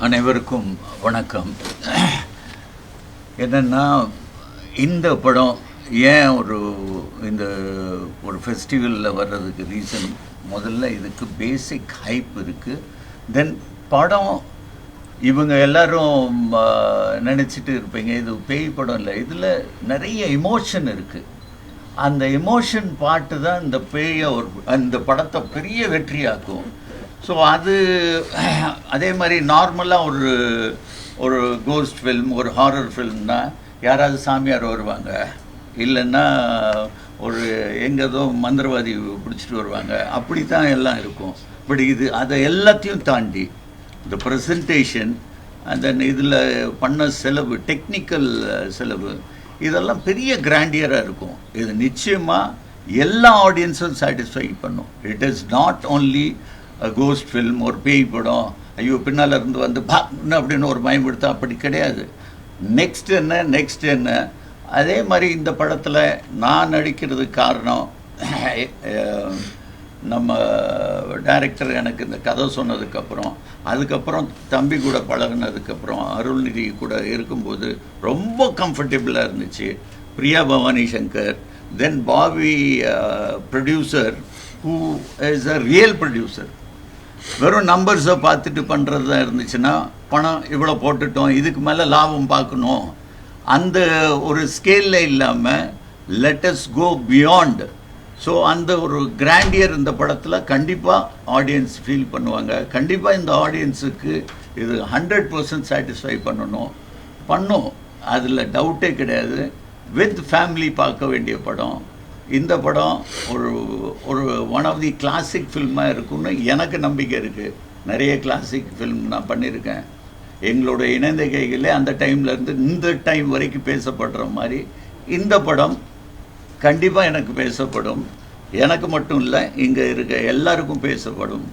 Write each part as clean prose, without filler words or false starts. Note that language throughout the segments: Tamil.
அனைவருக்கும் வணக்கம். என்னென்னா, இந்த படம் ஏன் இந்த ஒரு ஃபெஸ்டிவலில் வர்றதுக்கு ரீசன், முதல்ல இதுக்கு பேசிக் ஹைப் இருக்குது. தென் படம் இவங்க எல்லோரும் நினச்சிட்டு இருப்பீங்க இது பேய் படம் இல்லை, இதில் நிறைய எமோஷன் இருக்குது. அந்த எமோஷன் பாட்டு தான் இந்த பேயை அந்த படத்தை பெரிய வெற்றியாக்கும். ஸோ அது அதே மாதிரி நார்மலாக ஒரு கோஸ்ட் ஃபில்ம், ஒரு ஹாரர் ஃபில்ம்னா யாராவது சாமியார் வருவாங்க, இல்லைன்னா ஒரு எங்கேதோ மந்திரவாதி பிடிச்சிட்டு வருவாங்க, அப்படி தான் எல்லாம் இருக்கும். பட் இது அதை எல்லாத்தையும் தாண்டி இந்த ப்ரெசன்டேஷன், அந்த இதில் பண்ண செலவு, டெக்னிக்கல் செலவு, இதெல்லாம் பெரிய கிராண்டியராக இருக்கும். இது நிச்சயமாக எல்லா ஆடியன்ஸும் சாட்டிஸ்ஃபை பண்ணும். It is not only ghost film, ஒரு பேய் படம், ஐயோ பின்னால் இருந்து வந்து பான்னு அப்படின்னு ஒரு பயன்படுத்த, அப்படி கிடையாது. நெக்ஸ்ட் என்ன. அதே மாதிரி இந்த படத்தில் நான் நடிக்கிறதுக்கு காரணம், நம்ம டைரக்டர் எனக்கு இந்த கதை சொன்னதுக்கப்புறம், அதுக்கப்புறம் தம்பி கூட பழகினதுக்கப்புறம், அருள்நிதி கூட இருக்கும்போது ரொம்ப கம்ஃபர்டபுளாக இருந்துச்சு. Priya Bhavani Shankar, then Bobby producer, who is a real producer. வெறும் நம்பர்ஸை பார்த்துட்டு பண்ணுறது தான் இருந்துச்சுன்னா, பணம் இவ்வளோ போட்டுட்டோம், இதுக்கு மேலே லாபம் பார்க்கணும், அந்த ஒரு ஸ்கேலில் இல்லாமல் let us go beyond. So அந்த ஒரு கிராண்டியர் இந்த படத்தில் கண்டிப்பாக ஆடியன்ஸ் ஃபீல் பண்ணுவாங்க. கண்டிப்பாக இந்த ஆடியன்ஸுக்கு இது 100% சாட்டிஸ்ஃபை பண்ணும், அதில் டவுட்டே கிடையாது. வித் ஃபேமிலி பார்க்க வேண்டிய படம். இந்த படம் ஒரு ஒன் ஆஃப் தி கிளாசிக் ஃபில்மாக இருக்குன்னு எனக்கு நம்பிக்கை இருக்குது. நிறைய கிளாசிக் ஃபில்ம் நான் பண்ணியிருக்கேன். எங்களோட இணைந்த கைகளே அந்த டைம்லேருந்து இந்த டைம் வரைக்கும் பேசப்படுற மாதிரி இந்த படம் கண்டிப்பாக எனக்கு பேசப்படும். எனக்கு மட்டும் இல்லை, இங்கே இருக்க எல்லாருக்கும் பேசப்படும்.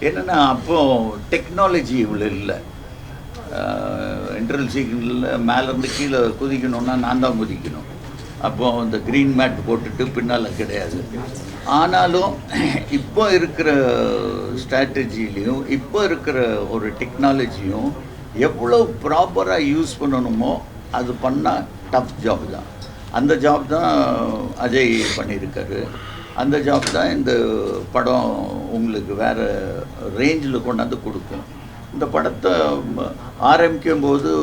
என்னென்னா, அப்போது டெக்னாலஜி இவ்வளோ இல்லை. இன்டர்வல் சீக்வன்ஸில் மேலேருந்து கீழே குதிக்கணுன்னா நான் தான் குதிக்கணும். அப்போது இந்த க்ரீன் மேட் போட்டுட்டு பின்னால் கிடையாது. ஆனாலும் இப்போ இருக்கிற ஸ்ட்ராட்டஜிலையும் இப்போ இருக்கிற ஒரு டெக்னாலஜியும் எவ்வளோ ப்ராப்பராக யூஸ் பண்ணணுமோ அது பண்ணால் டஃப் ஜாப் தான். அந்த ஜாப் தான் அஜய் பண்ணியிருக்காரு. அந்த ஜாப் தான் இந்த படம் உங்களுக்கு வேறு ரேஞ்சில் கொண்டாந்து கொடுக்கும். இந்த படத்தை ஆரம்பிக்கும் போது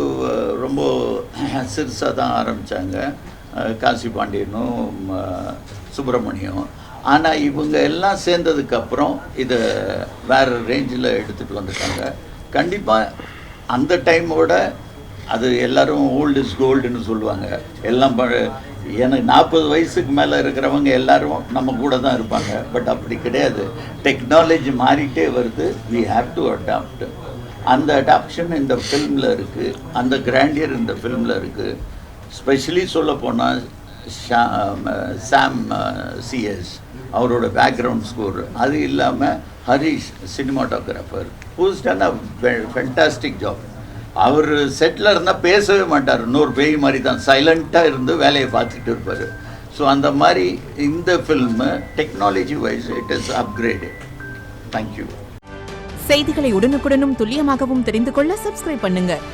ரொம்ப சிறுசாக தான் ஆரம்பித்தாங்க, காசி பாண்டியனும் சுப்பிரமணியம். ஆனால் இவங்க எல்லாம் சேர்ந்ததுக்கப்புறம் இதை வேறு ரேஞ்சில் எடுத்துகிட்டு வந்துட்டாங்க. கண்டிப்பாக அந்த டைமோட அது எல்லோரும் ஓல்டு இஸ் கோல்டுன்னு சொல்லுவாங்க. எல்லாம் எனக்கு 40 வயசுக்கு மேலே இருக்கிறவங்க எல்லோரும் நம்ம கூட தான் இருப்பாங்க. பட் அப்படி கிடையாது. டெக்னாலஜி மாறிட்டே வருது. We have to adapt. அந்த அடாப்ஷன் இந்த ஃபில்மில் இருக்குது. அந்த கிராண்டியர் இந்த ஃபில்மில் இருக்குது. ஸ்பெஷலி சொல்ல போனால் சாம் சிஎஸ் அவரோட பேக்ரவுண்ட் ஸ்கோர், அது இல்லாமல் Harish cinematographer, who's done a fantastic job. அவர் செட்டில் இருந்தால் பேசவே மாட்டார், இன்னொரு பேய் மாதிரி தான் சைலண்ட்டாக இருந்து வேலையை பார்த்துட்டு இருப்பார். ஸோ அந்த மாதிரி இந்த film technology wise it is upgraded. Thank you. செய்திகளை உடனுக்குடனும் துல்லியமாகவும் தெரிந்து கொள்ள சப்ஸ்கிரைப் பண்ணுங்கள்.